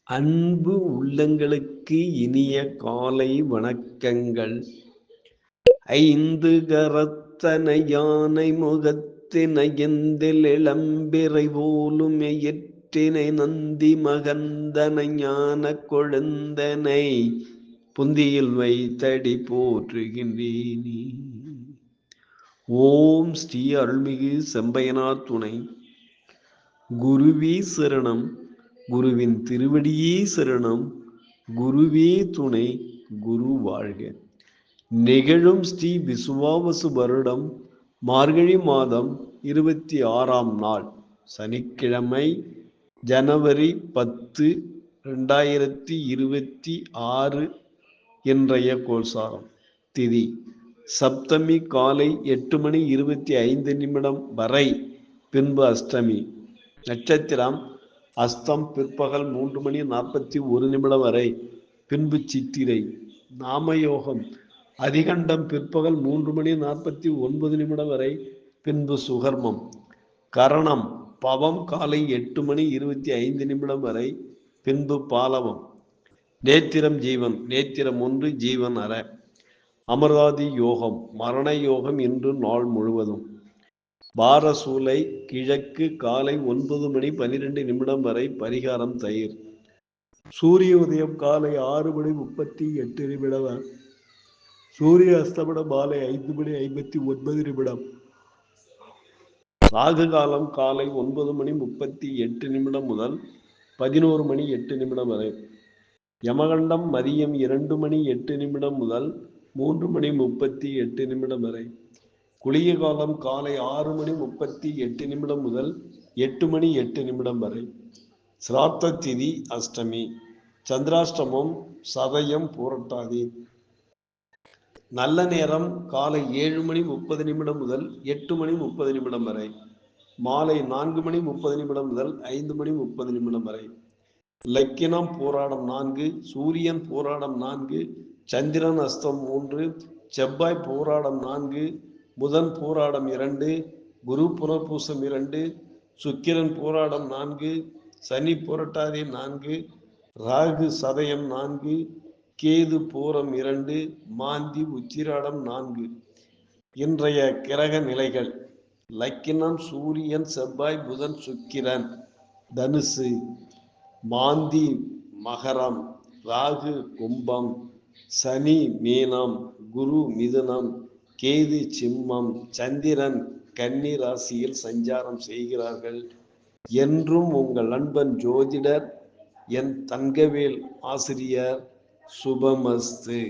அன்பு உள்ளங்களுக்கு இனிய காலை வணக்கங்கள். ஐந்து கரத்தனை யானை முகத்தினை எந்தில் இளம்பிறை போலும் எயிற்றினை நந்தி மகந்தனை ஞான கொழுந்தனை புந்தியில் வைத்தடி போற்றுகின்றேனே. ஓம் ஸ்ரீ அருள்மிகு செம்பையனார் துணை. குருவே சரணம். குருவின் திருவடியே சரணம். குருவே துணை. குரு வாழ்க. நிகழும் ஸ்ரீ விசுவாவசு வருடம் மார்கழி மாதம் 26ஆம் நாள் சனிக்கிழமை, ஜனவரி 10, 2026 இன்றைய கோல்சாரம். திதி சப்தமி காலை 8:25 வரை, பின்பு அஷ்டமி. நட்சத்திரம் அஸ்தம் பிற்பகல் 3:41 வரை, பின்பு சித்திரை. நாமயோகம் அதிகண்டம் பிற்பகல் 3:49 வரை, பின்பு சுகர்மம். கரணம் பவம் காலை 8:25 வரை, பின்பு பாலவம். நேத்திரம் ஜீவன். நேத்திரம் 1 ஜீவன் அற. அமராதி யோகம் மரண யோகம் இன்று நாள் முழுவதும். பாரசூலை கிழக்கு காலை 9:12 வரை, பரிகாரம் தயிர். சூரிய உதயம் காலை 6:38 வரை. சூரிய அஸ்தமனம் மாலை 5:59. ராகு காலம் காலை 9:38 முதல் 11:08 வரை. யமகண்டம் மதியம் 2:08 முதல் 3:38 வரை. குளிய காலம் காலை 6:38 முதல் 8:08 வரை. சிராத்த திதி அஷ்டமி. சந்திராஷ்டமம் சதயம் பூரட்டாதி. நல்ல நேரம் காலை 7:30 முதல் 8:30 வரை. மாலை 4:30 முதல் 5:30 வரை. லக்கினம் பூராடம் 4, சூரியன் பூராடம் 4, சந்திரன் அஸ்தம் 3, செவ்வாய் பூராடம் 4, புதன் பூராடம் 2, குரு புனர்பூசம் 2, சுக்கிரன் பூராடம் 4, சனி புரட்டாதி 4, ராகு சதயம் 4, கேது பூரம் 2, மாந்தி உச்சிராடம் 4. இன்றைய கிரக நிலைகள். லக்கினம் சூரியன் செவ்வாய் புதன் சுக்கிரன் தனுசு, மாந்தி மகரம், ராகு கும்பம், சனி மீனம், குரு மிதுனம், கேது சிம்மம், சந்திரன் கன்னி ராசியில் சஞ்சாரம் செய்கிறார்கள். என்றும் உங்கள் நண்பன் ஜோதிடர் என் தங்கவேல் ஆசிரியர். சுபமஸ்து.